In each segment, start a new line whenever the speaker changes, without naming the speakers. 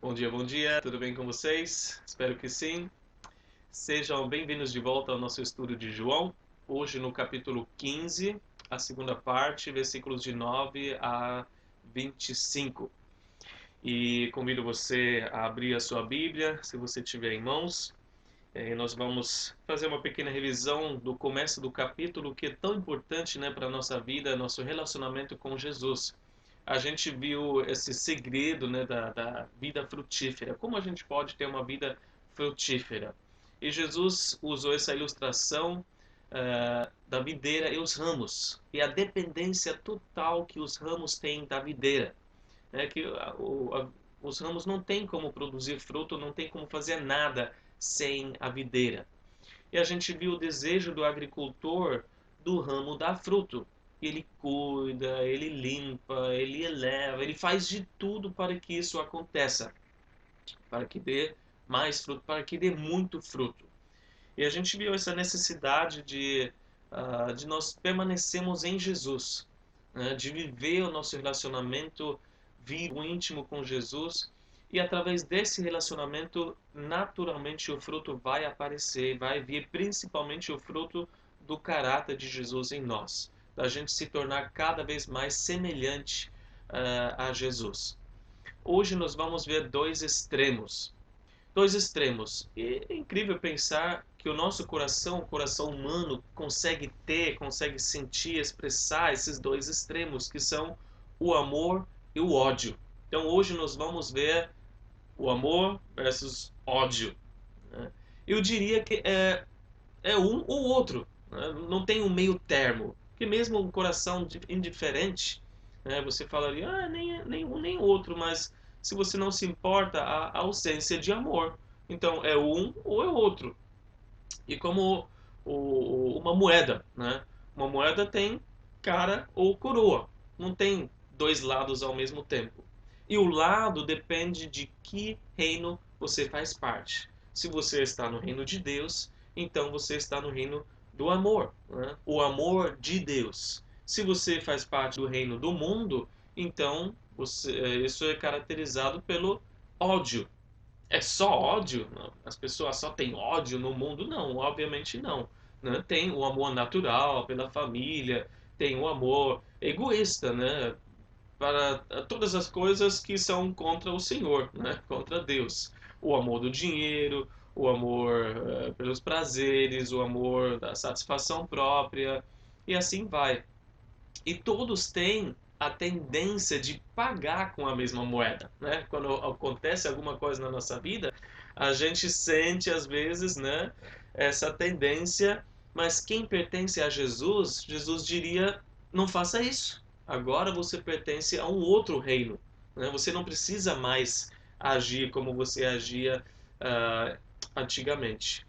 Bom dia, tudo bem com vocês? Espero que sim. Sejam bem-vindos de volta ao nosso estudo de João. Hoje no capítulo 15, a segunda parte, versículos de 9 a 25. E convido você a abrir a sua Bíblia, se você tiver em mãos. Nós vamos fazer uma pequena revisão do começo do capítulo, que é tão importante, né, para a nossa vida, nosso relacionamento com Jesus. A gente viu esse segredo, né, da vida frutífera. Como a gente pode ter uma vida frutífera? E Jesus usou essa ilustração da videira e os ramos, e a dependência total que os ramos têm da videira. Que os ramos não têm como produzir fruto, não tem como fazer nada sem a videira. E a gente viu o desejo do agricultor do ramo dar fruto. Ele cuida, ele limpa, ele eleva, ele faz de tudo para que isso aconteça, para que dê mais fruto, para que dê muito fruto. E a gente viu essa necessidade de nós permanecermos em Jesus, né? De viver o nosso relacionamento vivo, íntimo com Jesus, e através desse relacionamento, naturalmente o fruto vai aparecer, vai vir principalmente o fruto do caráter de Jesus em nós, da gente se tornar cada vez mais semelhante a Jesus. Hoje nós vamos ver dois extremos. Dois extremos. E é incrível pensar que o nosso coração, o coração humano, consegue sentir, expressar esses dois extremos, que são o amor e o ódio. Então hoje nós vamos ver o amor versus ódio, né? Eu diria que é um ou outro, né? Não tem um meio termo. Porque mesmo um coração indiferente, né, você falaria, nem um nem outro, mas se você não se importa, a ausência de amor. Então é um ou é outro. E como uma moeda, né? Uma moeda tem cara ou coroa, não tem dois lados ao mesmo tempo. E o lado depende de que reino você faz parte. Se você está no reino de Deus, então você está no reino do amor, né? O amor de Deus. Se você faz parte do reino do mundo, então isso é caracterizado pelo ódio. É só ódio? Não. As pessoas só têm ódio no mundo? Não, obviamente não, né? Tem o amor natural pela família, tem o amor egoísta, né? Para todas as coisas que são contra o Senhor, né? Contra Deus. O amor do dinheiro, o amor pelos prazeres, o amor da satisfação própria, e assim vai. E todos têm a tendência de pagar com a mesma moeda, né? Quando acontece alguma coisa na nossa vida, a gente sente às vezes, né, essa tendência, mas quem pertence a Jesus, Jesus diria: não faça isso. Agora você pertence a um outro reino, né? Você não precisa mais agir como você agia uh, antigamente.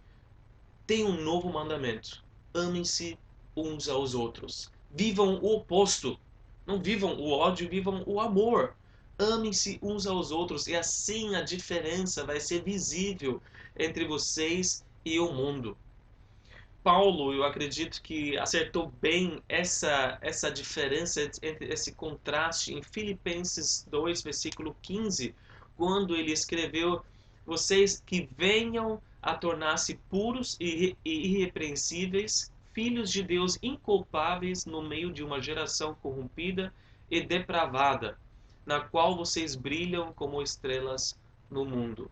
Tem um novo mandamento: amem-se uns aos outros. Vivam o oposto. Não vivam o ódio, vivam o amor. Amem-se uns aos outros, e assim a diferença vai ser visível entre vocês e o mundo. Paulo, eu acredito que acertou bem essa diferença, entre esse contraste em Filipenses 2, versículo 15, quando ele escreveu: vocês que venham a tornar-se puros e irrepreensíveis, filhos de Deus inculpáveis no meio de uma geração corrompida e depravada, na qual vocês brilham como estrelas no mundo.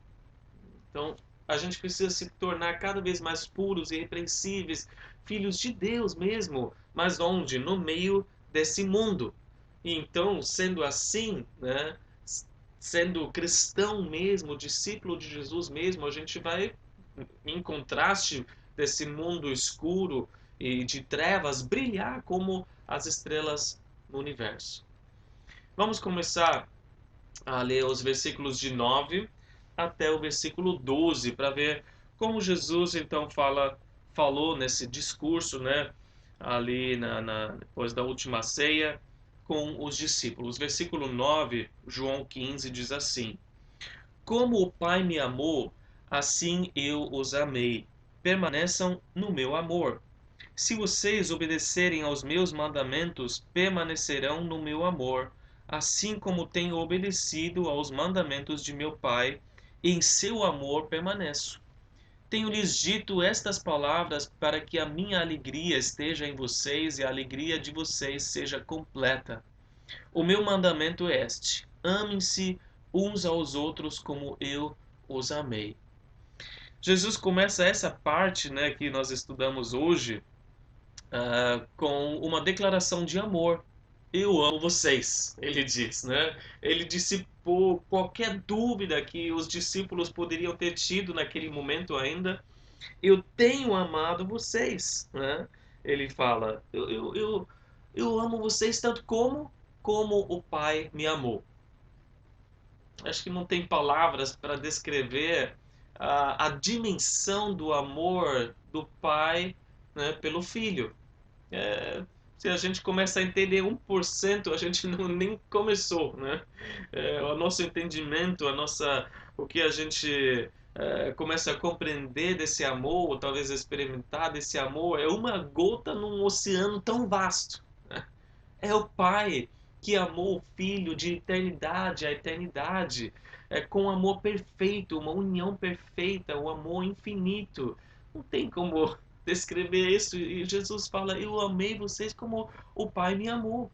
Então, a gente precisa se tornar cada vez mais puros e irrepreensíveis, filhos de Deus mesmo, mas onde? No meio desse mundo. E então, sendo assim, né, sendo cristão mesmo, discípulo de Jesus mesmo, a gente vai, em contraste desse mundo escuro e de trevas, brilhar como as estrelas no universo. Vamos começar a ler os versículos de 9 até o versículo 12 para ver como Jesus então falou nesse discurso, né, ali depois da última ceia com os discípulos. Versículo 9, João 15 diz assim: como o Pai me amou, assim eu os amei. Permaneçam no meu amor. Se vocês obedecerem aos meus mandamentos, permanecerão no meu amor, assim como tenho obedecido aos mandamentos de meu Pai, e em seu amor permaneço. Tenho-lhes dito estas palavras para que a minha alegria esteja em vocês e a alegria de vocês seja completa. O meu mandamento é este: amem-se uns aos outros como eu os amei. Jesus começa essa parte, né, que nós estudamos hoje, com uma declaração de amor. Eu amo vocês, ele diz, né? Ele dissipou qualquer dúvida que os discípulos poderiam ter tido naquele momento ainda. Eu tenho amado vocês, né? Ele fala, eu amo vocês tanto como o Pai me amou. Acho que não tem palavras para descrever a dimensão do amor do Pai, né, pelo Filho. É, se a gente começa a entender 1%, a gente não nem começou, né? O nosso entendimento, o que a gente começa a compreender desse amor, ou talvez experimentar desse amor, é uma gota num oceano tão vasto, né? É o Pai que amou o Filho de eternidade a eternidade, com amor perfeito, uma união perfeita, um amor infinito. Não tem como descrever isso. E Jesus fala: eu amei vocês como o Pai me amou.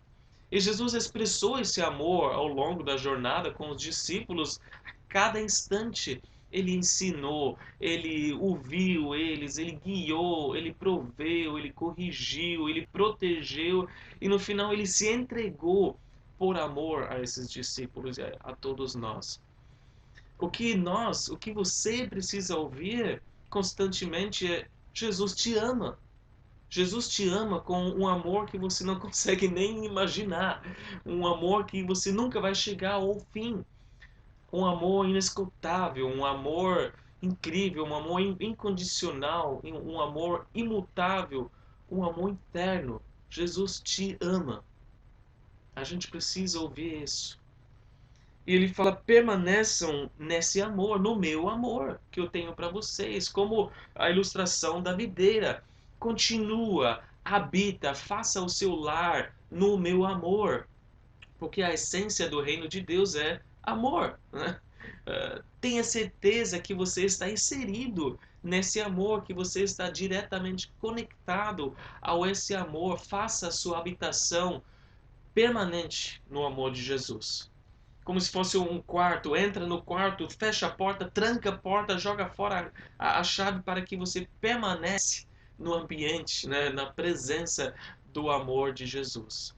E Jesus expressou esse amor ao longo da jornada com os discípulos. A cada instante ele ensinou, ele ouviu eles, ele guiou, ele proveu, ele corrigiu, ele protegeu e no final ele se entregou por amor a esses discípulos e a todos nós. O que você precisa ouvir constantemente é: Jesus te ama. Jesus te ama com um amor que você não consegue nem imaginar, um amor que você nunca vai chegar ao fim, um amor inesgotável, um amor incrível, um amor incondicional, um amor imutável, um amor eterno. Jesus te ama. A gente precisa ouvir isso. E ele fala: permaneçam nesse amor, no meu amor que eu tenho para vocês, como a ilustração da videira. Continua, habita, faça o seu lar no meu amor, porque a essência do reino de Deus é amor, né? Tenha certeza que você está inserido nesse amor, que você está diretamente conectado ao esse amor. Faça a sua habitação permanente no amor de Jesus, como se fosse um quarto. Entra no quarto, fecha a porta, tranca a porta, joga fora a chave para que você permanece no ambiente, né, na presença do amor de Jesus.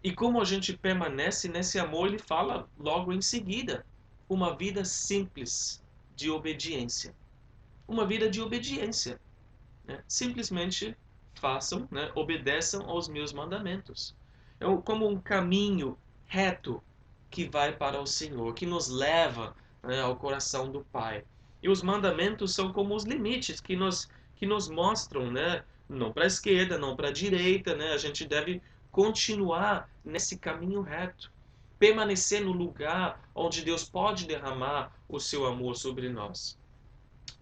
E como a gente permanece nesse amor, ele fala logo em seguida: uma vida simples de obediência. Uma vida de obediência, né? Simplesmente façam, né, obedeçam aos meus mandamentos. É como um caminho reto que vai para o Senhor, que nos leva, né, ao coração do Pai. E os mandamentos são como os limites que nos mostram, né, não para a esquerda, não para a direita, né, a gente deve continuar nesse caminho reto, permanecer no lugar onde Deus pode derramar o seu amor sobre nós.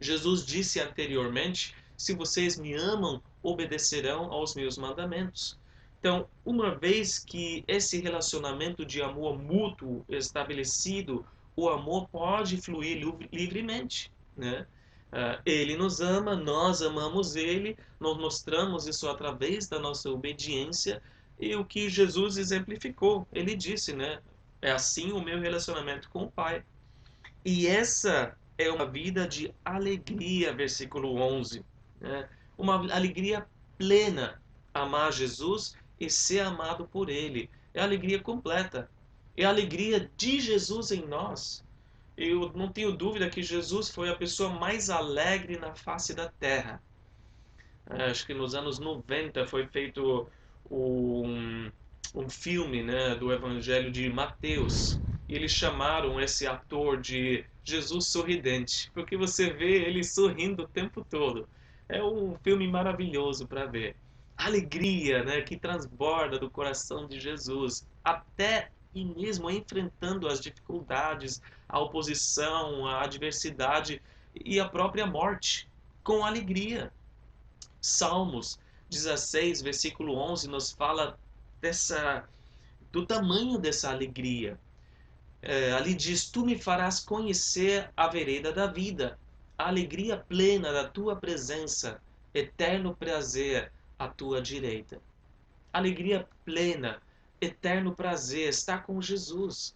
Jesus disse anteriormente: se vocês me amam, obedecerão aos meus mandamentos. Então, uma vez que esse relacionamento de amor mútuo estabelecido, o amor pode fluir livremente, né? Ele nos ama, nós amamos ele, nós mostramos isso através da nossa obediência e o que Jesus exemplificou. Ele disse, né? É assim o meu relacionamento com o Pai. E essa é uma vida de alegria, versículo 11, né? Uma alegria plena, amar Jesus e ser amado por Ele. É a alegria completa. É a alegria de Jesus em nós. Eu não tenho dúvida que Jesus foi a pessoa mais alegre na face da terra. Acho que nos anos 90 foi feito um, um filme, né, do Evangelho de Mateus. E eles chamaram esse ator de Jesus Sorridente, porque você vê ele sorrindo o tempo todo. É um filme maravilhoso para ver. A alegria, né, que transborda do coração de Jesus, até e mesmo enfrentando as dificuldades, a oposição, a adversidade e a própria morte, com alegria. Salmos 16, versículo 11, nos fala dessa do tamanho dessa alegria. Ali diz, tu me farás conhecer a vereda da vida, a alegria plena da tua presença, eterno prazer à tua direita. Alegria plena, eterno prazer, está com Jesus.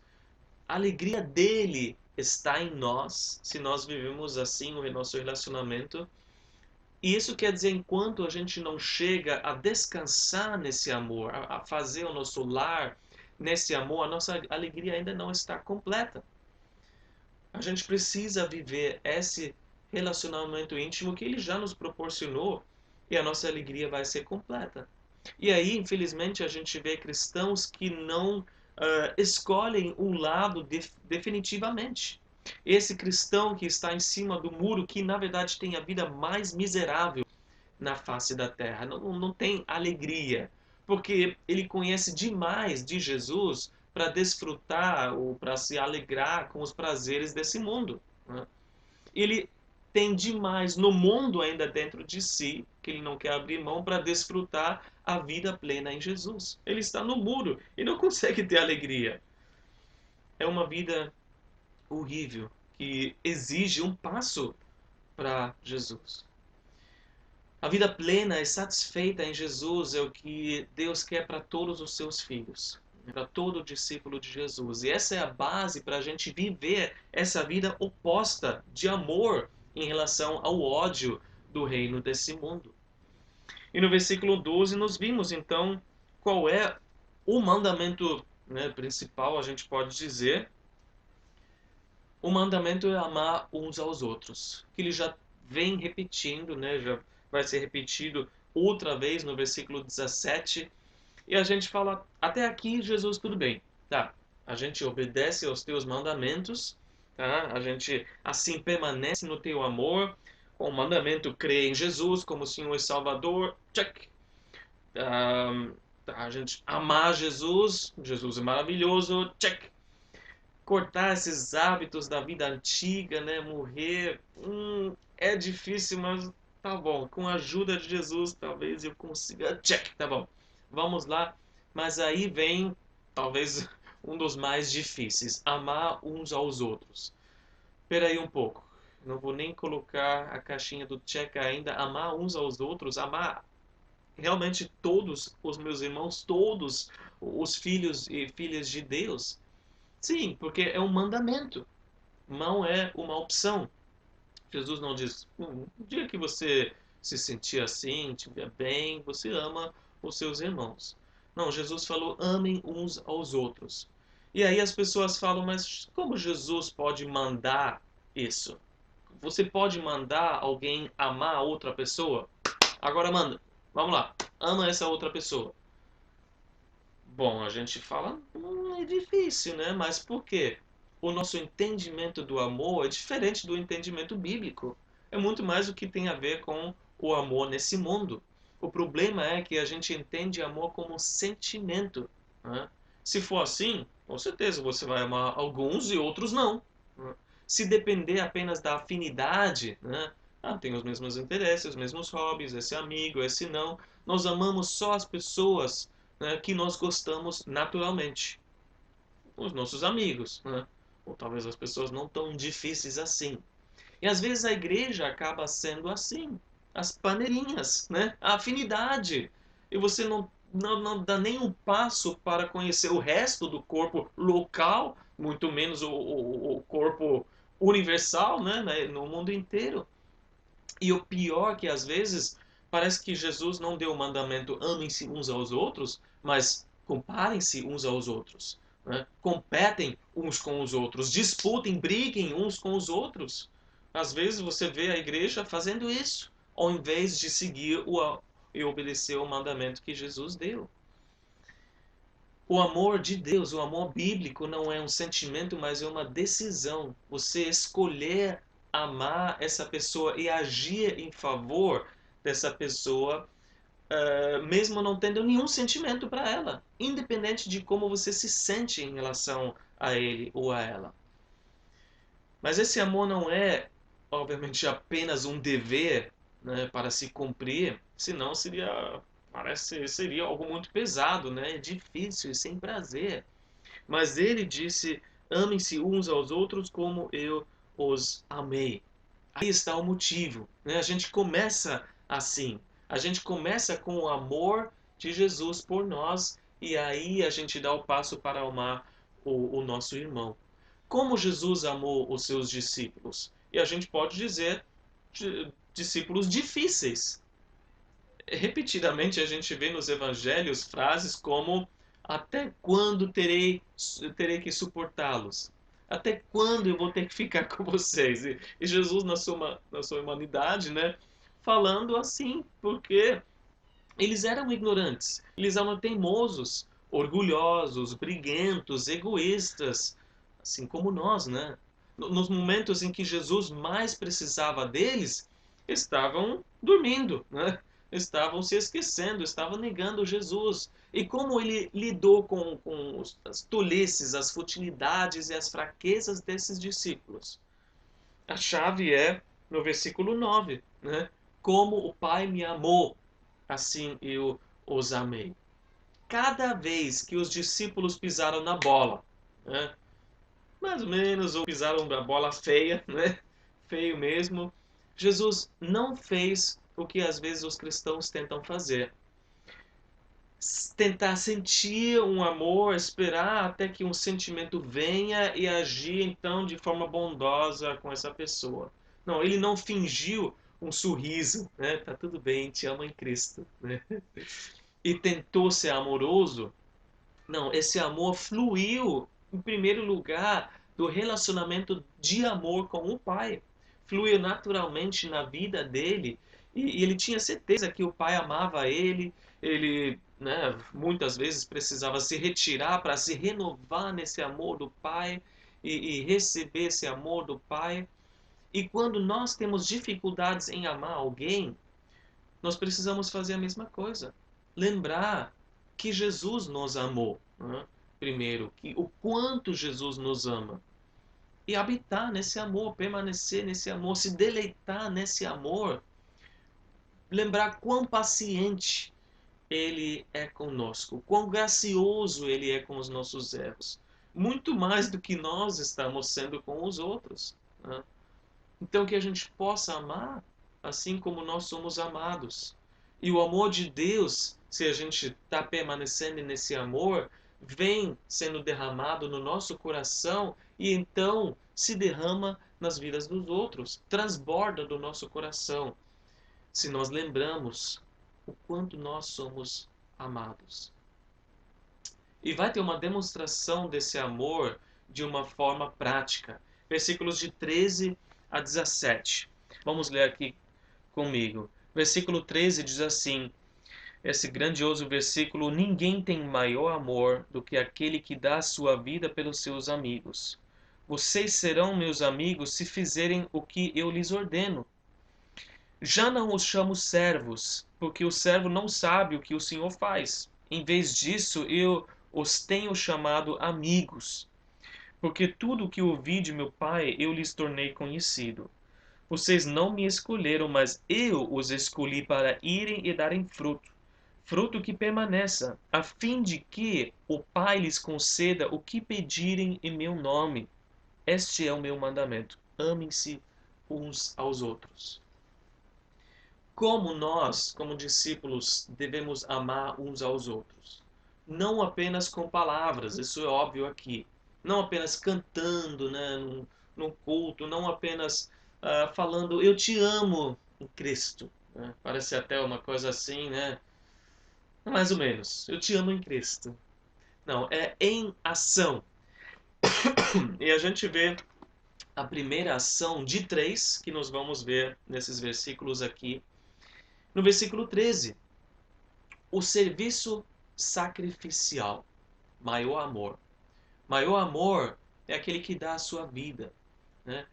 A alegria dele está em nós, se nós vivemos assim o nosso relacionamento. E isso quer dizer, enquanto a gente não chega a descansar nesse amor, a fazer o nosso lar nesse amor, a nossa alegria ainda não está completa. A gente precisa viver esse relacionamento íntimo que ele já nos proporcionou e a nossa alegria vai ser completa. E aí, infelizmente, a gente vê cristãos que não escolhem um lado definitivamente. Esse cristão que está em cima do muro, que na verdade tem a vida mais miserável na face da terra, não tem alegria, porque ele conhece demais de Jesus para desfrutar ou para se alegrar com os prazeres desse mundo, né? Ele tem demais no mundo ainda dentro de si, que ele não quer abrir mão para desfrutar a vida plena em Jesus. Ele está no muro e não consegue ter alegria. É uma vida horrível que exige um passo para Jesus. A vida plena e satisfeita em Jesus é o que Deus quer para todos os seus filhos, para todo discípulo de Jesus. E essa é a base para a gente viver essa vida oposta de amor em relação ao ódio do reino desse mundo. E no versículo 12 nós vimos então qual é o mandamento, né, principal, a gente pode dizer. O mandamento é amar uns aos outros, que ele já vem repetindo, né, já vai ser repetido outra vez no versículo 17. E a gente fala, até aqui, Jesus, tudo bem. Tá, a gente obedece aos teus mandamentos, tá? A gente assim permanece no teu amor, com o mandamento crer em Jesus como Senhor e Salvador, check. A gente amar Jesus, Jesus é maravilhoso, check. Cortar esses hábitos da vida antiga, né? Morrer, é difícil, mas tá bom. Com a ajuda de Jesus, talvez eu consiga. Check, tá bom. Vamos lá. Mas aí vem, talvez, um dos mais difíceis: amar uns aos outros. Espera aí um pouco. Não vou nem colocar a caixinha do check ainda. Amar uns aos outros, amar realmente todos os meus irmãos, todos os filhos e filhas de Deus. Sim, porque é um mandamento, não é uma opção. Jesus não diz, no dia que você se sentir assim, estiver bem, você ama os seus irmãos. Não, Jesus falou, amem uns aos outros. E aí as pessoas falam, mas como Jesus pode mandar isso? Você pode mandar alguém amar a outra pessoa? Agora manda, vamos lá, ama essa outra pessoa. Bom, a gente fala, é difícil, né? Mas por quê? O nosso entendimento do amor é diferente do entendimento bíblico. É muito mais o que tem a ver com o amor nesse mundo. O problema é que a gente entende amor como um sentimento, né? Se for assim, com certeza você vai amar alguns e outros não, né? Se depender apenas da afinidade, né? Tem os mesmos interesses, os mesmos hobbies, esse amigo, esse não. Nós amamos só as pessoas, né, que nós gostamos naturalmente, os nossos amigos, né? Ou talvez as pessoas não tão difíceis assim. E às vezes a igreja acaba sendo assim, as panelinhas, né? A afinidade. E você não dá nenhum passo para conhecer o resto do corpo local, muito menos o corpo universal, né, no mundo inteiro. E o pior que às vezes parece que Jesus não deu o mandamento amem-se uns aos outros, mas comparem-se uns aos outros, né? Competem uns com os outros, disputem, briguem uns com os outros. Às vezes você vê a igreja fazendo isso, ao invés de seguir e obedecer o mandamento que Jesus deu. O amor de Deus, o amor bíblico, não é um sentimento, mas é uma decisão. Você escolher amar essa pessoa e agir em favor dessa pessoa, mesmo não tendo nenhum sentimento para ela, independente de como você se sente em relação a ele ou a ela. Mas esse amor não é, obviamente, apenas um dever, né, para se cumprir, senão seria seria algo muito pesado, né? Difícil e sem prazer. Mas ele disse: amem-se uns aos outros como eu os amei. Aí está o motivo, né? A gente começa assim. A gente começa com o amor de Jesus por nós e aí a gente dá o passo para amar o nosso irmão. Como Jesus amou os seus discípulos? E a gente pode dizer discípulos difíceis. Repetidamente a gente vê nos evangelhos frases como: até quando terei que suportá-los? Até quando eu vou ter que ficar com vocês? E Jesus, na sua humanidade, né, falando assim, porque eles eram ignorantes, eles eram teimosos, orgulhosos, briguentos, egoístas, assim como nós, né? Nos momentos em que Jesus mais precisava deles, estavam dormindo, né? Estavam se esquecendo, estavam negando Jesus. E como ele lidou com as tolices, as futilidades e as fraquezas desses discípulos? A chave é no versículo 9, né? Como o Pai me amou, assim eu os amei. Cada vez que os discípulos pisaram na bola, né? Mais ou menos, ou pisaram na bola feia, né? Feio mesmo, Jesus não fez o que às vezes os cristãos tentam fazer. Tentar sentir um amor, esperar até que um sentimento venha e agir então de forma bondosa com essa pessoa. Não, ele não fingiu um sorriso, né? Tá tudo bem, te amo em Cristo, né? E tentou ser amoroso. Não, esse amor fluiu, em primeiro lugar, do relacionamento de amor com o Pai. Fluiu naturalmente na vida dele e ele tinha certeza que o Pai amava ele, né, muitas vezes precisava se retirar para se renovar nesse amor do Pai e receber esse amor do Pai. E quando nós temos dificuldades em amar alguém, nós precisamos fazer a mesma coisa. Lembrar que Jesus nos amou, né? Primeiro, que o quanto Jesus nos ama. E habitar nesse amor, permanecer nesse amor, se deleitar nesse amor. Lembrar quão paciente Ele é conosco, quão gracioso Ele é com os nossos erros. Muito mais do que nós estamos sendo com os outros, né? Então que a gente possa amar assim como nós somos amados. E o amor de Deus, se a gente está permanecendo nesse amor, vem sendo derramado no nosso coração e então se derrama nas vidas dos outros, transborda do nosso coração, se nós lembramos o quanto nós somos amados. E vai ter uma demonstração desse amor de uma forma prática. Versículos de 13 a 17. Vamos ler aqui comigo. Versículo 13 diz assim, esse grandioso versículo: ninguém tem maior amor do que aquele que dá a sua vida pelos seus amigos. Vocês serão meus amigos se fizerem o que eu lhes ordeno. Já não os chamo servos, porque o servo não sabe o que o Senhor faz. Em vez disso, eu os tenho chamado amigos, porque tudo o que ouvi de meu Pai eu lhes tornei conhecido. Vocês não me escolheram, mas eu os escolhi para irem e darem fruto, fruto que permaneça, a fim de que o Pai lhes conceda o que pedirem em meu nome. Este é o meu mandamento: amem-se uns aos outros. Como nós, como discípulos, devemos amar uns aos outros? Não apenas com palavras, isso é óbvio aqui. Não apenas cantando, né, num culto, não apenas falando eu te amo em Cristo, né? Parece até uma coisa assim, né? Mais ou menos, eu te amo em Cristo. Não, é em ação. E a gente vê a primeira ação de três que nós vamos ver nesses versículos aqui. No versículo 13, o serviço sacrificial, maior amor. Maior amor é aquele que dá a sua vida, né?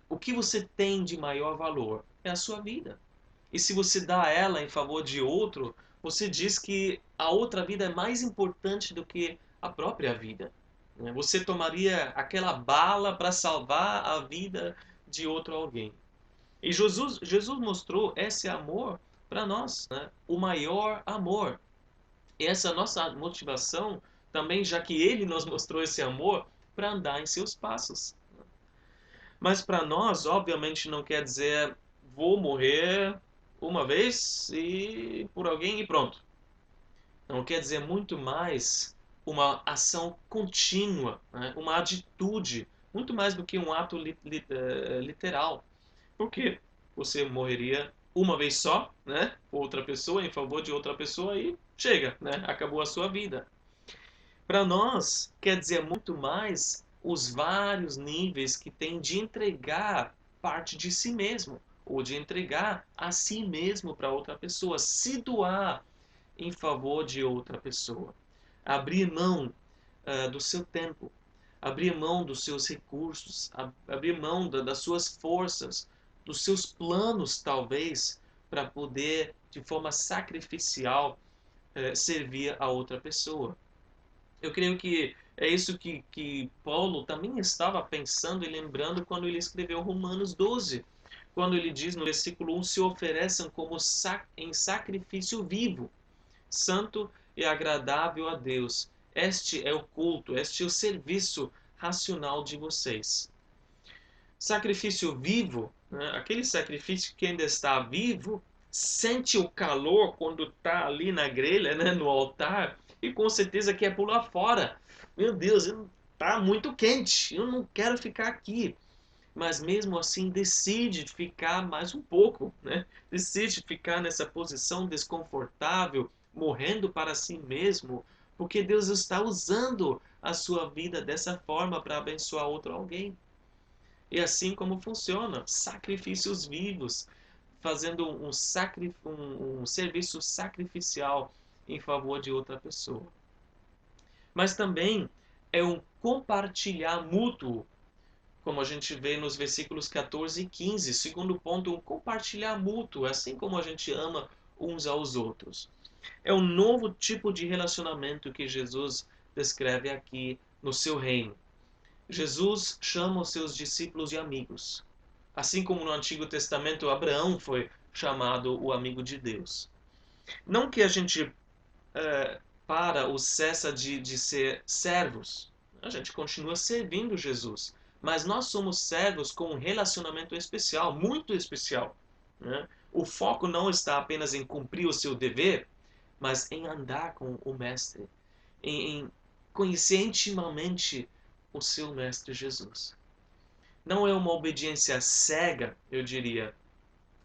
O que você tem de maior valor é a sua vida. E se você dá ela em favor de outro, você diz que a outra vida é mais importante do que a própria vida, né? Você tomaria aquela bala para salvar a vida de outro alguém. E Jesus mostrou esse amor para nós, né, o maior amor. E essa nossa motivação também, já que ele nos mostrou esse amor, para andar em seus passos. Mas para nós, obviamente, não quer dizer vou morrer uma vez e por alguém e pronto. Não quer dizer muito mais uma ação contínua, né? Uma atitude, muito mais do que um ato literal. Porque você morreria uma vez só, né? Outra pessoa em favor de outra pessoa e chega, né? Acabou a sua vida. Para nós, quer dizer muito mais os vários níveis que tem de entregar parte de si mesmo, ou de entregar a si mesmo para outra pessoa, se doar em favor de outra pessoa. Abrir mão do seu tempo, abrir mão dos seus recursos, abrir mão das suas forças, dos seus planos, talvez, para poder, de forma sacrificial, servir a outra pessoa. Eu creio que é isso que Paulo também estava pensando e lembrando quando ele escreveu Romanos 12, quando ele diz no versículo 1, se ofereçam como em sacrifício vivo, santo e agradável a Deus. Este é o culto, este é o serviço racional de vocês. Sacrifício vivo, né? Aquele sacrifício que ainda está vivo, sente o calor quando está ali na grelha, né? No altar, e com certeza quer pular fora. Meu Deus, está muito quente, eu não quero ficar aqui. Mas mesmo assim decide ficar mais um pouco, né? Decide ficar nessa posição desconfortável, morrendo para si mesmo, porque Deus está usando a sua vida dessa forma para abençoar outro alguém. E assim como funciona, sacrifícios vivos, fazendo um serviço sacrificial em favor de outra pessoa. Mas também é um compartilhar mútuo, como a gente vê nos versículos 14 e 15. Segundo ponto, um compartilhar mútuo, assim como a gente ama uns aos outros. É um novo tipo de relacionamento que Jesus descreve aqui no seu reino. Jesus chama os seus discípulos de amigos. Assim como no Antigo Testamento Abraão foi chamado o amigo de Deus. Não que a gente para ou cessa de ser servos. A gente continua servindo Jesus. Mas nós somos servos com um relacionamento especial, muito especial. Né? O foco não está apenas em cumprir o seu dever, mas em andar com o Mestre, em conhecer intimamente o seu Mestre Jesus. Não é uma obediência cega, eu diria,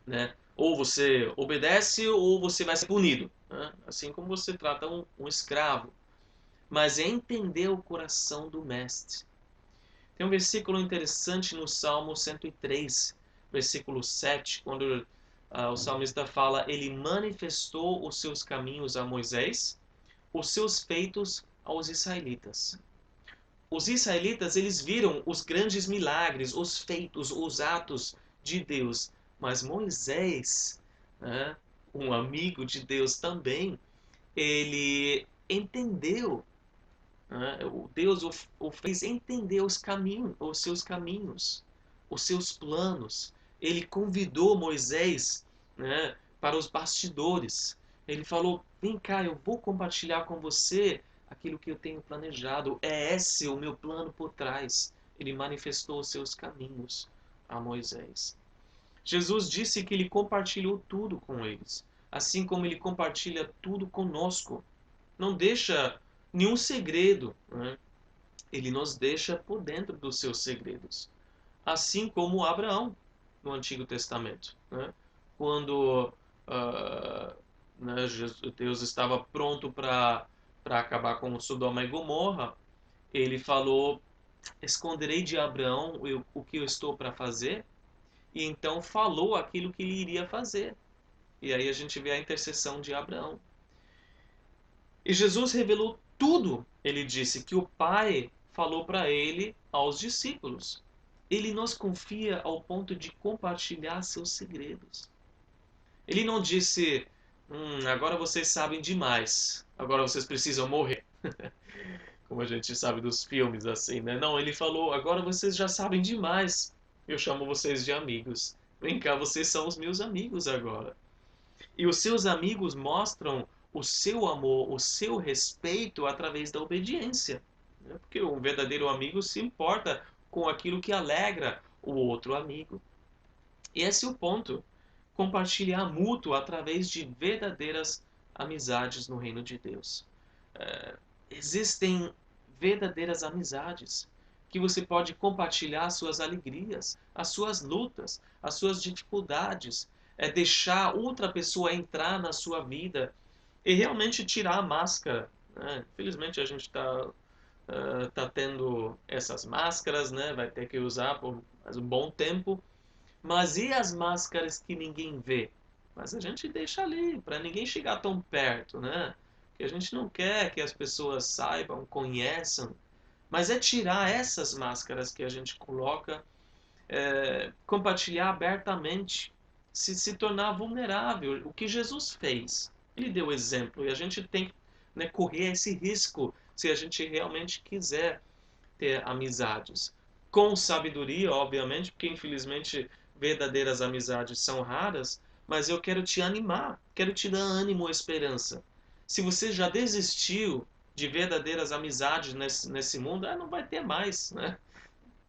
né? Ou você obedece ou você vai ser punido, né? Assim como você trata um escravo. Mas é entender o coração do Mestre. Tem um versículo interessante no Salmo 103, versículo 7, quando o salmista fala: Ele manifestou os seus caminhos a Moisés, os seus feitos aos israelitas. Os israelitas, eles viram os grandes milagres, os feitos, os atos de Deus. Mas Moisés, né, um amigo de Deus também, ele entendeu, né, Deus o fez entender os seus caminhos, os seus planos. Ele convidou Moisés, né, para os bastidores. Ele falou: vem cá, eu vou compartilhar com você aquilo que eu tenho planejado. É esse o meu plano por trás. Ele manifestou os seus caminhos a Moisés. Jesus disse que ele compartilhou tudo com eles, assim como ele compartilha tudo conosco. Não deixa nenhum segredo, né? Ele nos deixa por dentro dos seus segredos. Assim como Abraão no Antigo Testamento, né? Quando né, Deus estava pronto para acabar com Sodoma e Gomorra, ele falou: esconderei de Abraão o que eu estou para fazer, e então falou aquilo que ele iria fazer. E aí a gente vê a intercessão de Abraão. E Jesus revelou tudo. Ele disse que o Pai falou para ele aos discípulos. Ele nos confia ao ponto de compartilhar seus segredos. Ele não disse: agora vocês sabem demais, agora vocês precisam morrer. Como a gente sabe dos filmes assim, né? Não, ele falou: agora vocês já sabem demais, eu chamo vocês de amigos. Vem cá, vocês são os meus amigos agora. E os seus amigos mostram o seu amor, o seu respeito através da obediência. Né? Porque um verdadeiro amigo se importa com aquilo que alegra o outro amigo. E esse é o ponto. Compartilhar mútuo através de verdadeiras amizades no reino de Deus. Existem verdadeiras amizades que você pode compartilhar as suas alegrias, as suas lutas, as suas dificuldades, deixar outra pessoa entrar na sua vida e realmente tirar a máscara. Né? Infelizmente a gente tá tendo essas máscaras, né? Vai ter que usar por mais um bom tempo. Mas e as máscaras que ninguém vê? Mas a gente deixa ali, para ninguém chegar tão perto, né? Que a gente não quer que as pessoas saibam, conheçam. Mas é tirar essas máscaras que a gente coloca, compartilhar abertamente, se tornar vulnerável. O que Jesus fez. Ele deu exemplo e a gente tem que, né, correr esse risco se a gente realmente quiser ter amizades. Com sabedoria, obviamente, porque infelizmente verdadeiras amizades são raras, mas eu quero te animar, quero te dar ânimo e esperança. Se você já desistiu de verdadeiras amizades nesse mundo, não vai ter mais, né?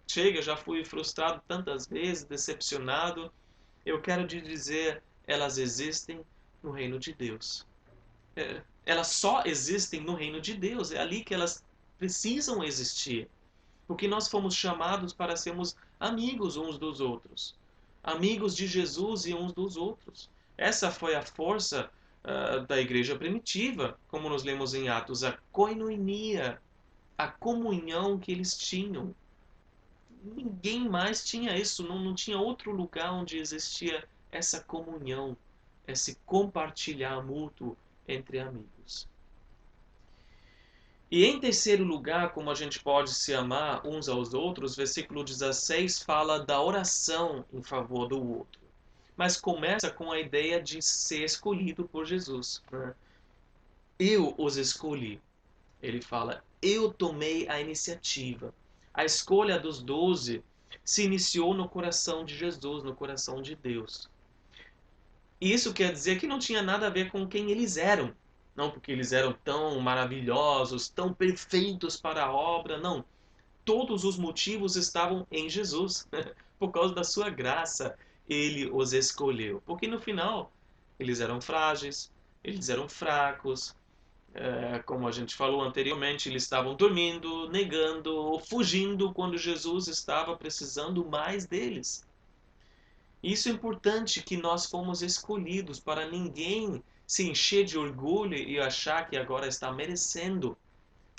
Chega, já fui frustrado tantas vezes, decepcionado. Eu quero te dizer, elas existem no reino de Deus. Elas só existem no reino de Deus, é ali que elas precisam existir. Porque nós fomos chamados para sermos amigos uns dos outros. Amigos de Jesus e uns dos outros. Essa foi a força da igreja primitiva, como nós lemos em Atos, a koinonia, a comunhão que eles tinham. Ninguém mais tinha isso, não tinha outro lugar onde existia essa comunhão, esse compartilhar mútuo entre amigos. E em terceiro lugar, como a gente pode se amar uns aos outros, versículo 16 fala da oração em favor do outro. Mas começa com a ideia de ser escolhido por Jesus. Né? Eu os escolhi. Ele fala, eu tomei a iniciativa. A escolha dos 12 se iniciou no coração de Jesus, no coração de Deus. Isso quer dizer que não tinha nada a ver com quem eles eram. Não porque eles eram tão maravilhosos, tão perfeitos para a obra, não. Todos os motivos estavam em Jesus. Por causa da sua graça, ele os escolheu. Porque no final, eles eram frágeis, eles eram fracos. Como a gente falou anteriormente, eles estavam dormindo, negando, fugindo quando Jesus estava precisando mais deles. Isso é importante que nós fomos escolhidos para ninguém se encher de orgulho e achar que agora está merecendo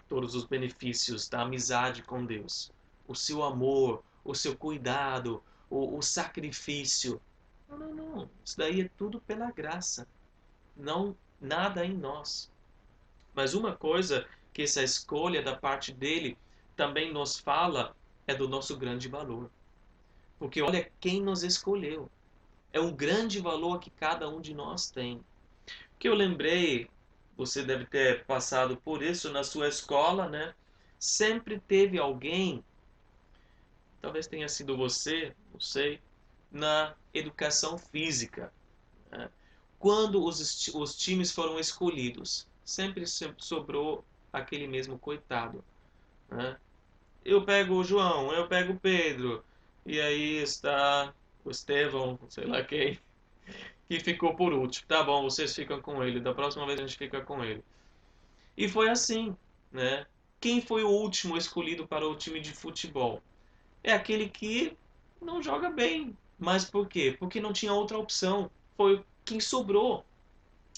todos os benefícios da amizade com Deus. O seu amor, o seu cuidado, o sacrifício. Não, não, não. Isso daí é tudo pela graça. Não nada em nós. Mas uma coisa que essa escolha da parte dele também nos fala é do nosso grande valor. Porque olha quem nos escolheu. É um grande valor que cada um de nós tem. Que eu lembrei, você deve ter passado por isso na sua escola, né? Sempre teve alguém, talvez tenha sido você, não sei, na educação física. Né? Quando os times foram escolhidos, sempre sobrou aquele mesmo coitado. Né? Eu pego o João, eu pego o Pedro, e aí está o Estevão, sei lá quem, que ficou por último. Tá bom, vocês ficam com ele. Da próxima vez a gente fica com ele. E foi assim, né? Quem foi o último escolhido para o time de futebol? É aquele que não joga bem. Mas por quê? Porque não tinha outra opção. Foi quem sobrou.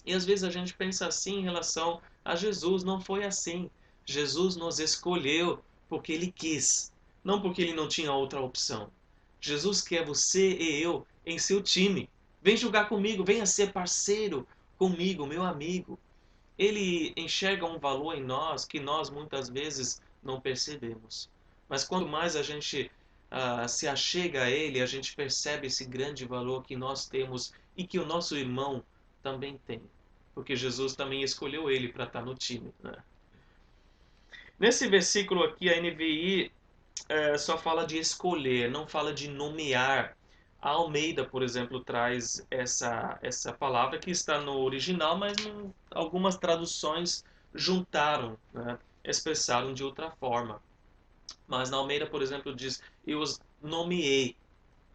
E às vezes a gente pensa assim em relação a Jesus. Não foi assim. Jesus nos escolheu porque ele quis, não porque ele não tinha outra opção. Jesus quer você e eu em seu time. Vem jogar comigo, venha ser parceiro comigo, meu amigo. Ele enxerga um valor em nós que nós muitas vezes não percebemos. Mas quanto mais a gente se achega a ele, a gente percebe esse grande valor que nós temos e que o nosso irmão também tem. Porque Jesus também escolheu ele para estar no time. Né? Nesse versículo aqui, a NVI só fala de escolher, não fala de nomear. A Almeida, por exemplo, traz essa palavra que está no original, mas algumas traduções juntaram, né? Expressaram de outra forma. Mas na Almeida, por exemplo, diz: eu os nomeei.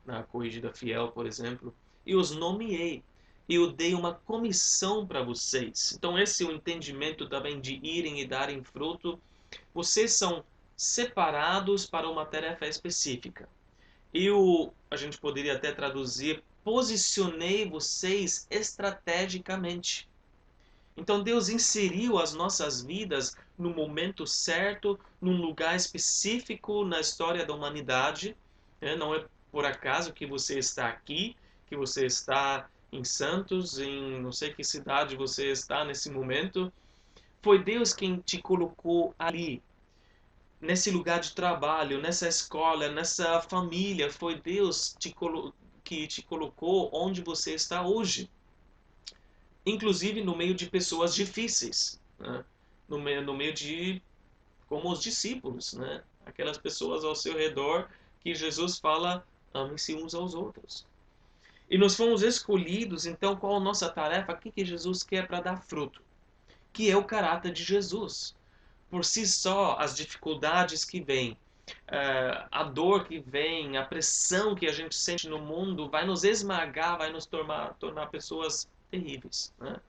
Na Corrigida Fiel, por exemplo, eu os nomeei. Eu dei uma comissão para vocês. Então esse é o entendimento também de irem e darem fruto. Vocês são separados para uma tarefa específica. A gente poderia até traduzir: posicionei vocês estrategicamente. Então Deus inseriu as nossas vidas no momento certo, num lugar específico na história da humanidade. Não é por acaso que você está aqui, que você está em Santos, em não sei que cidade você está nesse momento. Foi Deus quem te colocou ali, nesse lugar de trabalho, nessa escola, nessa família. Foi Deus que te colocou onde você está hoje, inclusive no meio de pessoas difíceis, né? No meio de, como os discípulos, né? Aquelas pessoas ao seu redor que Jesus fala: amem-se uns aos outros. E nós fomos escolhidos, então qual a nossa tarefa? O que Jesus quer para dar fruto? Que é o caráter de Jesus. Por si só, as dificuldades que vêm, a dor que vem, a pressão que a gente sente no mundo vai nos esmagar, vai nos tornar pessoas terríveis, né?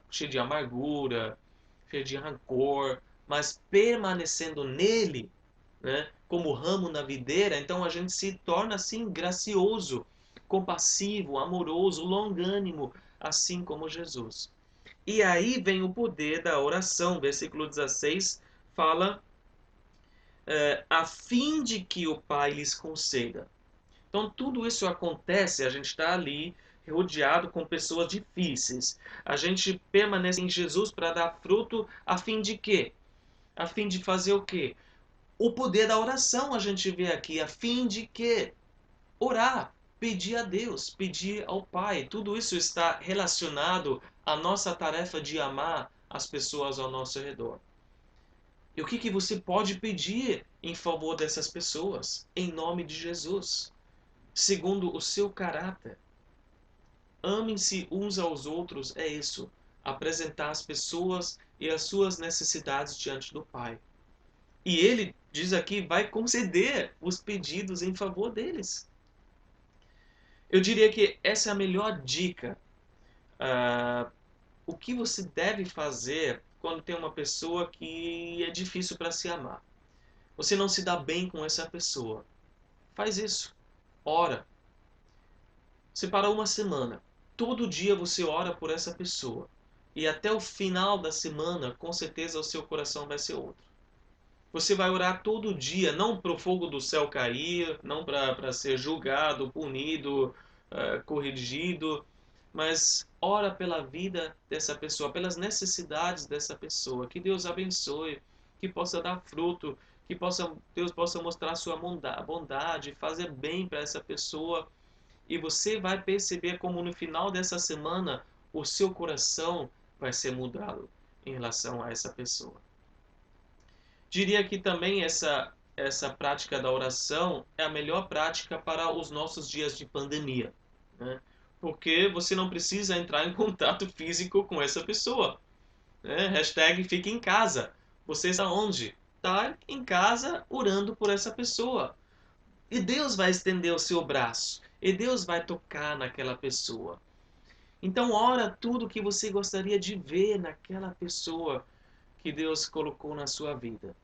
Cheio de amargura, cheio de rancor, mas permanecendo nele, né, como ramo na videira, então a gente se torna assim gracioso, compassivo, amoroso, longânimo, assim como Jesus. E aí vem o poder da oração. Versículo 16 fala: a fim de que o Pai lhes conceda. Então tudo isso acontece, a gente está ali rodeado com pessoas difíceis. A gente permanece em Jesus para dar fruto a fim de quê? A fim de fazer o quê? O poder da oração a gente vê aqui, a fim de quê? Orar, pedir a Deus, pedir ao Pai. Tudo isso está relacionado à nossa tarefa de amar as pessoas ao nosso redor. E o que você pode pedir em favor dessas pessoas? Em nome de Jesus, segundo o seu caráter. Amem-se uns aos outros, é isso. Apresentar as pessoas e as suas necessidades diante do Pai. E ele, diz aqui, vai conceder os pedidos em favor deles. Eu diria que essa é a melhor dica. O que você deve fazer quando tem uma pessoa que é difícil para se amar? Você não se dá bem com essa pessoa. Faz isso. Ora. Separa uma semana. Todo dia você ora por essa pessoa. E até o final da semana, com certeza o seu coração vai ser outro. Você vai orar todo dia, não para o fogo do céu cair, não para ser julgado, punido, corrigido, mas ora pela vida dessa pessoa, pelas necessidades dessa pessoa. Que Deus abençoe, que possa dar fruto, que Deus possa mostrar sua bondade, fazer bem para essa pessoa. E você vai perceber como no final dessa semana o seu coração vai ser mudado em relação a essa pessoa. Diria que também essa prática da oração é a melhor prática para os nossos dias de pandemia, né? Porque você não precisa entrar em contato físico com essa pessoa, né? Hashtag fique em casa. Você está onde? Está em casa orando por essa pessoa. E Deus vai estender o seu braço. E Deus vai tocar naquela pessoa. Então ora tudo que você gostaria de ver naquela pessoa que Deus colocou na sua vida.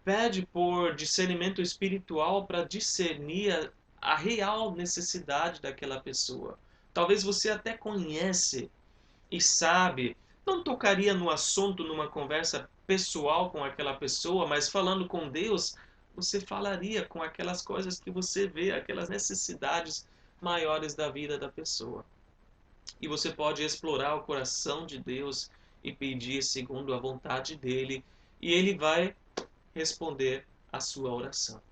Pede por discernimento espiritual para discernir a real necessidade daquela pessoa. Talvez você até conhece e sabe, não tocaria no assunto numa conversa pessoal com aquela pessoa, mas falando com Deus, você falaria com aquelas coisas que você vê, aquelas necessidades maiores da vida da pessoa. E você pode explorar o coração de Deus e pedir segundo a vontade dele, e ele vai responder a sua oração.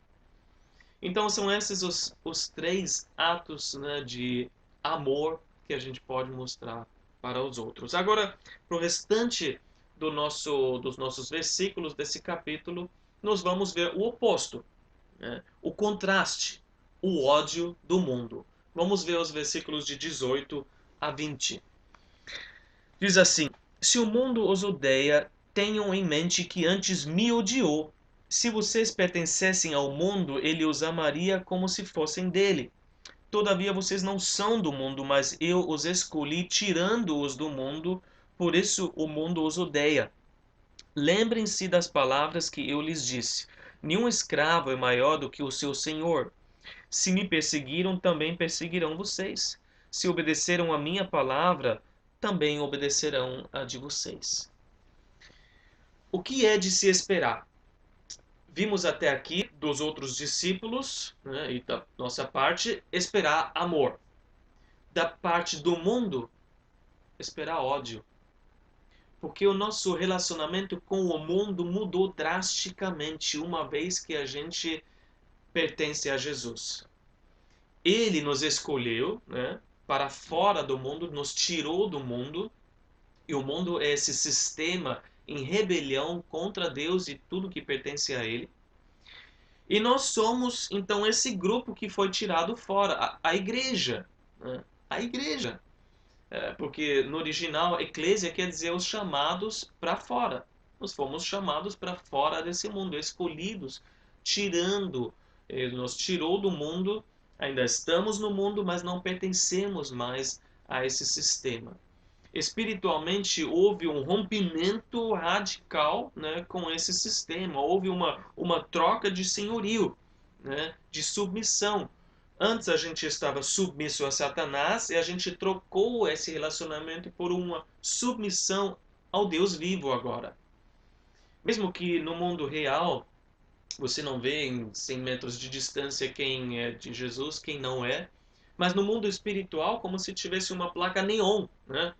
Então são esses os três atos, né, de amor que a gente pode mostrar para os outros. Agora, para o restante dos nossos versículos desse capítulo, nós vamos ver o oposto, né, o contraste. o ódio do mundo. Vamos ver os versículos de 18 a 20. Diz assim: se o mundo os odeia, tenham em mente que antes me odiou. Se vocês pertencessem ao mundo, ele os amaria como se fossem dele. Todavia vocês não são do mundo, mas eu os escolhi tirando-os do mundo, por isso o mundo os odeia. Lembrem-se das palavras que eu lhes disse: nenhum escravo é maior do que o seu senhor. Se me perseguiram, também perseguirão vocês. Se obedeceram a minha palavra, também obedecerão a de vocês. O que é de se esperar? Vimos até aqui dos outros discípulos, né, e da nossa parte, esperar amor. Da parte do mundo, esperar ódio. Porque o nosso relacionamento com o mundo mudou drasticamente uma vez que a gente pertence a Jesus. Ele nos escolheu, né, para fora do mundo, nos tirou do mundo, e o mundo é esse sistema em rebelião contra Deus e tudo que pertence a Ele. E nós somos, então, esse grupo que foi tirado fora, a igreja. Né? A igreja. Porque no original, eclésia quer dizer os chamados para fora. Nós fomos chamados para fora desse mundo, escolhidos, tirando, ele nos tirou do mundo, ainda estamos no mundo, mas não pertencemos mais a esse sistema. Espiritualmente, houve um rompimento radical, né, com esse sistema, houve uma troca de senhorio, né, de submissão. Antes a gente estava submisso a Satanás e a gente trocou esse relacionamento por uma submissão ao Deus vivo agora. Mesmo que no mundo real você não vê em 100 metros de distância quem é de Jesus, quem não é, mas no mundo espiritual como se tivesse uma placa neon, né?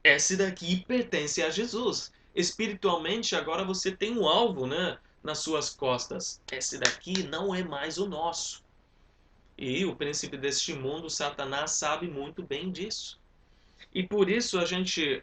Esse daqui pertence a Jesus. Espiritualmente agora você tem um alvo, né, nas suas costas. Esse daqui não é mais o nosso. E o príncipe deste mundo, Satanás, sabe muito bem disso. E por isso a gente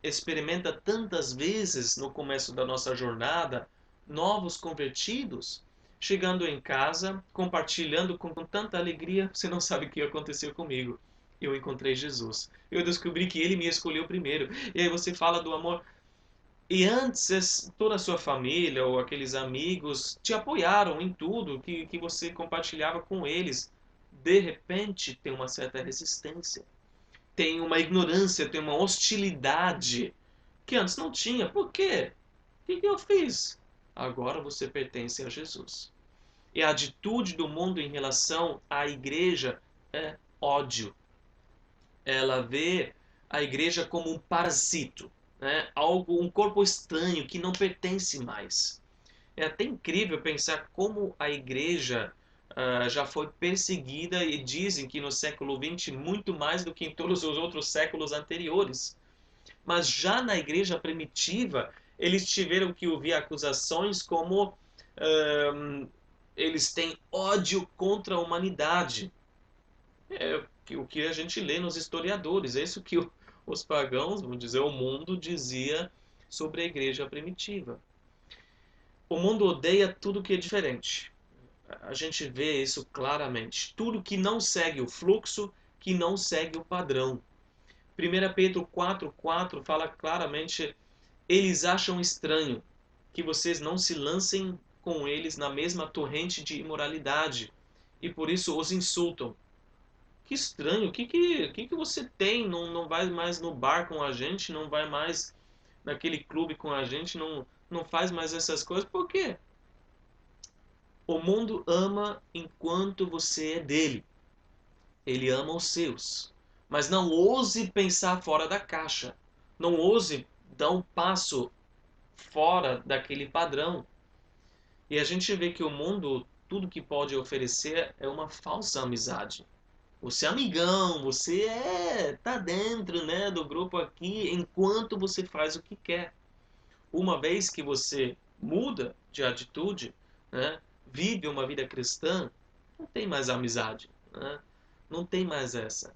experimenta tantas vezes no começo da nossa jornada novos convertidos, chegando em casa, compartilhando com tanta alegria, você não sabe o que aconteceu comigo. Eu encontrei Jesus. Eu descobri que ele me escolheu primeiro. E aí você fala do amor. E antes, toda a sua família ou aqueles amigos te apoiaram em tudo que você compartilhava com eles. De repente, tem uma certa resistência, tem uma ignorância, tem uma hostilidade que antes não tinha. Por quê? O que eu fiz? Agora você pertence a Jesus. E a atitude do mundo em relação à igreja é ódio. Ela vê a igreja como um parasito, né? Algo, um corpo estranho que não pertence mais. É até incrível pensar como a igreja já foi perseguida e dizem que no século XX muito mais do que em todos os outros séculos anteriores. Mas já na igreja primitiva, eles tiveram que ouvir acusações como eles têm ódio contra a humanidade. É o que a gente lê nos historiadores, é isso que os pagãos, vamos dizer, o mundo dizia sobre a igreja primitiva. O mundo odeia tudo que é diferente. A gente vê isso claramente. Tudo que não segue o fluxo, que não segue o padrão. 1 Pedro 4,4 fala claramente: eles acham estranho que vocês não se lancem com eles na mesma torrente de imoralidade e por isso os insultam. Que estranho, o que você tem? Não vai mais no bar com a gente, não vai mais naquele clube com a gente, não faz mais essas coisas. Por quê? O mundo ama enquanto você é dele. Ele ama os seus. Mas não ouse pensar fora da caixa. Não ouse dar um passo fora daquele padrão. E a gente vê que o mundo, tudo que pode oferecer é uma falsa amizade. Você é amigão, você tá dentro, né, do grupo aqui enquanto você faz o que quer. Uma vez que você muda de atitude, né, vive uma vida cristã, não tem mais amizade, né? Não tem mais essa.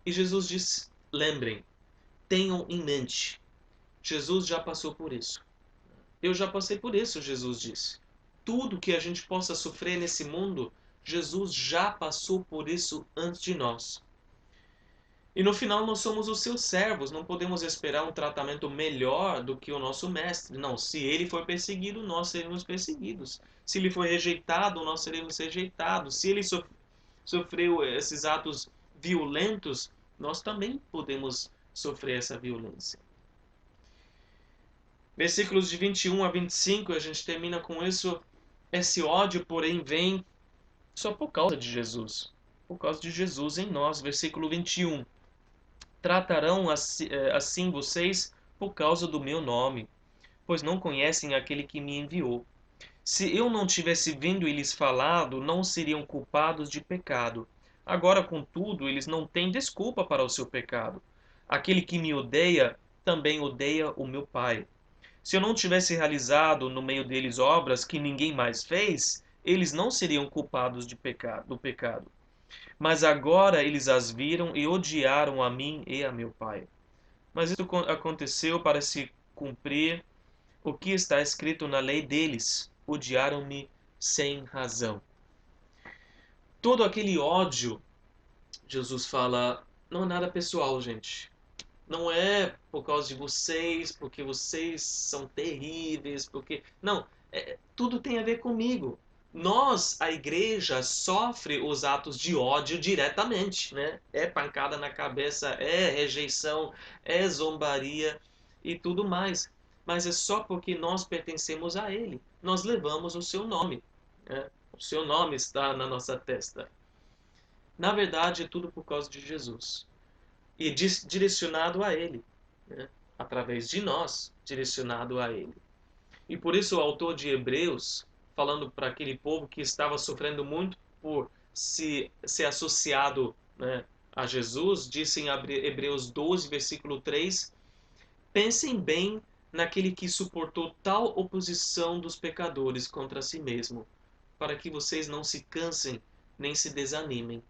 E Jesus diz: lembrem, tenham em mente, Jesus já passou por isso. Eu já passei por isso, Jesus disse. tudo que a gente possa sofrer nesse mundo, Jesus já passou por isso antes de nós. E no final nós somos os seus servos, não podemos esperar um tratamento melhor do que o nosso mestre. Não, se ele foi perseguido, nós seremos perseguidos. Se ele foi rejeitado, nós seremos rejeitados. Se ele sofreu esses atos violentos, nós também podemos sofrer essa violência. Versículos de 21 a 25, a gente termina com isso. Esse ódio, porém, vem só por causa de Jesus. Por causa de Jesus em nós. Versículo 21. Tratarão assim vocês por causa do meu nome, pois não conhecem aquele que me enviou. Se eu não tivesse vindo e lhes falado, não seriam culpados de pecado. Agora, contudo, eles não têm desculpa para o seu pecado. Aquele que me odeia, também odeia o meu Pai. Se eu não tivesse realizado no meio deles obras que ninguém mais fez, eles não seriam culpados do pecado. Mas agora eles as viram e odiaram a mim e a meu Pai. Mas isso aconteceu para se cumprir o que está escrito na lei deles: odiaram-me sem razão. Todo aquele ódio, Jesus fala, não é nada pessoal, gente. Não é por causa de vocês, porque vocês são terríveis, porque... Não, tudo tem a ver comigo. Nós, a igreja, sofre os atos de ódio diretamente, né? É pancada na cabeça, é rejeição, é zombaria e tudo mais. Mas é só porque nós pertencemos a Ele. Nós levamos o seu nome, né? O seu nome está na nossa testa. Na verdade, é tudo por causa de Jesus e direcionado a Ele, né? Através de nós, direcionado a Ele. E por isso o autor de Hebreus, falando para aquele povo que estava sofrendo muito por se ser associado, né, a Jesus, disse em Hebreus 12, versículo 3, pensem bem naquele que suportou tal oposição dos pecadores contra si mesmo, para que vocês não se cansem nem se desanimem.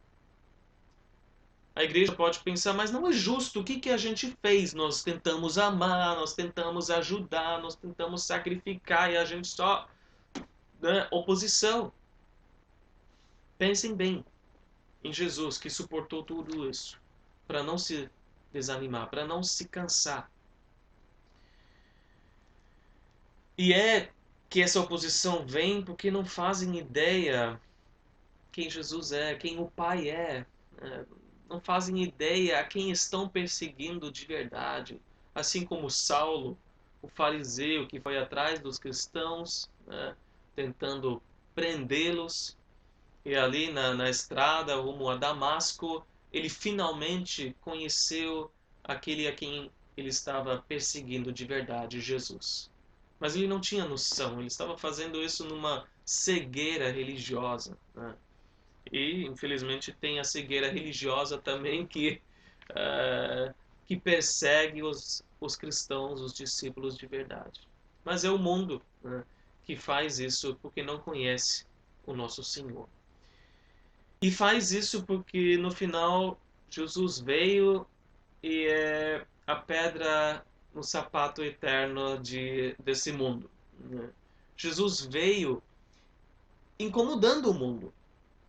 A igreja pode pensar, mas não é justo. O que que a gente fez? Nós tentamos amar, nós tentamos ajudar, nós tentamos sacrificar e a gente só... né, oposição. Pensem bem em Jesus que suportou tudo isso para não se desanimar, para não se cansar. E é que essa oposição vem porque não fazem ideia quem Jesus é, quem o Pai é. Não fazem ideia a quem estão perseguindo de verdade. Assim como Saulo, o fariseu que foi atrás dos cristãos, né, tentando prendê-los. E ali na estrada rumo a Damasco, ele finalmente conheceu aquele a quem ele estava perseguindo de verdade, Jesus. Mas ele não tinha noção, ele estava fazendo isso numa cegueira religiosa, né? E, infelizmente, tem a cegueira religiosa também que persegue os cristãos, os discípulos de verdade. Mas é o mundo, né, que faz isso porque não conhece o nosso Senhor. E faz isso porque, no final, Jesus veio e é a pedra no sapato eterno desse mundo, né? Jesus veio incomodando o mundo.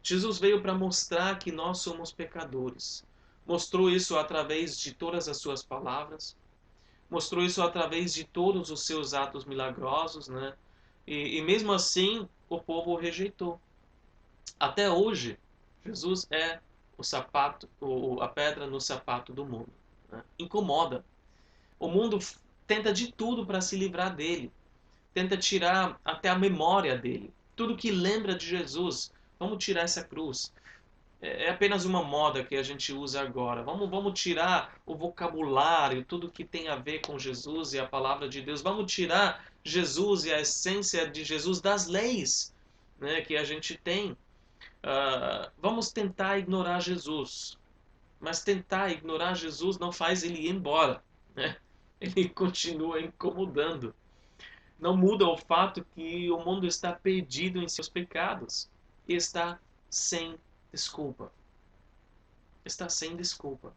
Jesus veio para mostrar que nós somos pecadores. Mostrou isso através de todas as suas palavras. Mostrou isso através de todos os seus atos milagrosos, né? E mesmo assim, o povo o rejeitou. Até hoje, Jesus é o sapato, a pedra no sapato do mundo, né? Incomoda. O mundo tenta de tudo para se livrar dele. Tenta tirar até a memória dele. Tudo que lembra de Jesus. Vamos tirar essa cruz. É apenas uma moda que a gente usa agora. Vamos tirar o vocabulário, tudo que tem a ver com Jesus e a palavra de Deus. Vamos tirar Jesus e a essência de Jesus das leis, né, que a gente tem. Vamos tentar ignorar Jesus. Mas tentar ignorar Jesus não faz ele ir embora, né? Ele continua incomodando. Não muda o fato que o mundo está perdido em seus pecados e está sem desculpa. Está sem desculpa.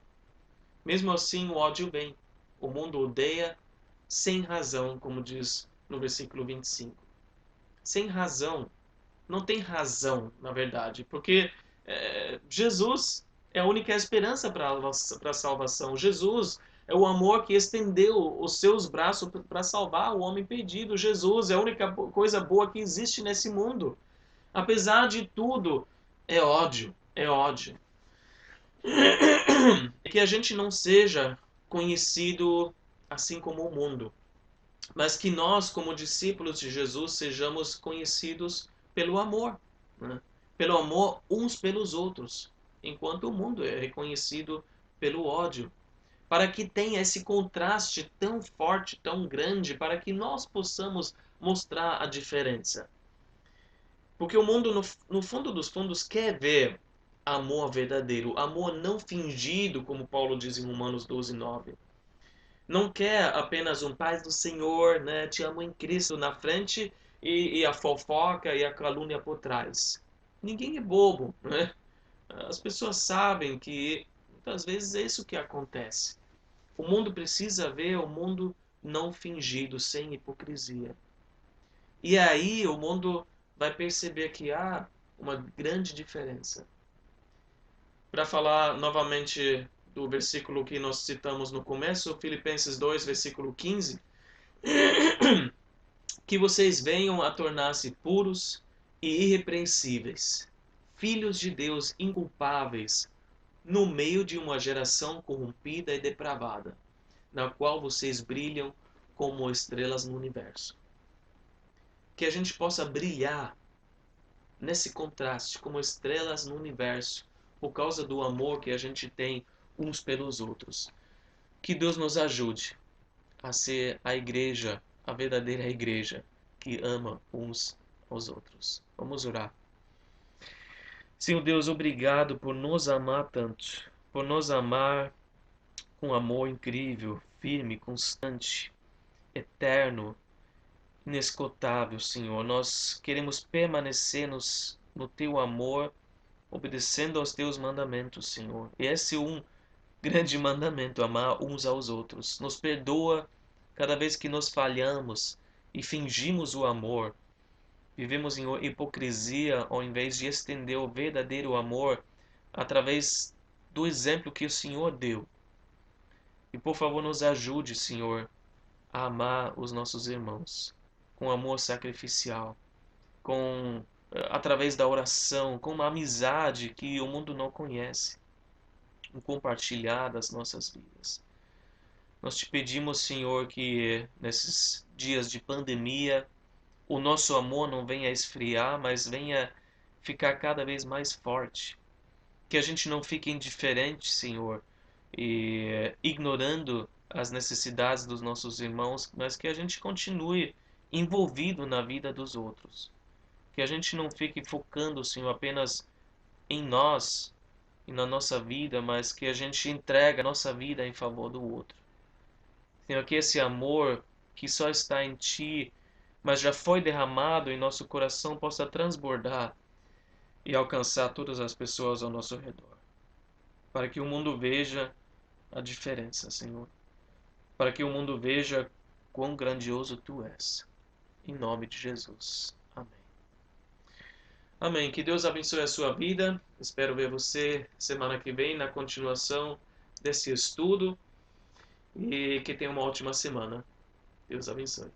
Mesmo assim, o ódio vem. O mundo odeia sem razão, como diz no versículo 25. sem razão. Não tem razão, na verdade, porque Jesus é a única esperança para a salvação. Jesus é o amor que estendeu os seus braços para salvar o homem perdido. Jesus é a única coisa boa que existe nesse mundo. Apesar de tudo, é ódio, é ódio. Que a gente não seja conhecido assim como o mundo, mas que nós, como discípulos de Jesus, sejamos conhecidos pelo amor, né? Pelo amor uns pelos outros, enquanto o mundo é reconhecido pelo ódio. Para que tenha esse contraste tão forte, tão grande, para que nós possamos mostrar a diferença. Porque o mundo, no fundo dos fundos, quer ver amor verdadeiro, amor não fingido, como Paulo diz em Romanos 12:9. Não quer apenas um paz do Senhor, né? Te amo em Cristo na frente e a fofoca e a calúnia por trás. Ninguém é bobo, né? As pessoas sabem que muitas vezes é isso que acontece. O mundo precisa ver o mundo não fingido, sem hipocrisia. E aí o mundo vai perceber que há uma grande diferença. Para falar novamente do versículo que nós citamos no começo, Filipenses 2, versículo 15, que vocês venham a tornar-se puros e irrepreensíveis, filhos de Deus inculpáveis, no meio de uma geração corrompida e depravada, na qual vocês brilham como estrelas no universo. Que a gente possa brilhar nesse contraste, como estrelas no universo, por causa do amor que a gente tem uns pelos outros. Que Deus nos ajude a ser a igreja, a verdadeira igreja, que ama uns aos outros. Vamos orar. Senhor Deus, obrigado por nos amar tanto, por nos amar com amor incrível, firme, constante, eterno, inesgotável, Senhor. Nós queremos permanecer no teu amor, obedecendo aos teus mandamentos, Senhor. Esse é um grande mandamento, amar uns aos outros. Nos perdoa cada vez que nós falhamos e fingimos o amor. Vivemos em hipocrisia ao invés de estender o verdadeiro amor através do exemplo que o Senhor deu. E por favor, nos ajude, Senhor, a amar os nossos irmãos com amor sacrificial, através da oração, com uma amizade que o mundo não conhece, em compartilhar das nossas vidas. Nós te pedimos, Senhor, que nesses dias de pandemia, o nosso amor não venha esfriar, mas venha ficar cada vez mais forte. Que a gente não fique indiferente, Senhor, e ignorando as necessidades dos nossos irmãos, mas que a gente continue envolvido na vida dos outros. Que a gente não fique focando, Senhor, apenas em nós e na nossa vida, mas que a gente entregue a nossa vida em favor do outro. Senhor, que esse amor que só está em Ti, mas já foi derramado em nosso coração, possa transbordar e alcançar todas as pessoas ao nosso redor. Para que o mundo veja a diferença, Senhor. Para que o mundo veja quão grandioso Tu és. Em nome de Jesus. Amém. Amém. Que Deus abençoe a sua vida. Espero ver você semana que vem na continuação desse estudo. E que tenha uma ótima semana. Deus abençoe.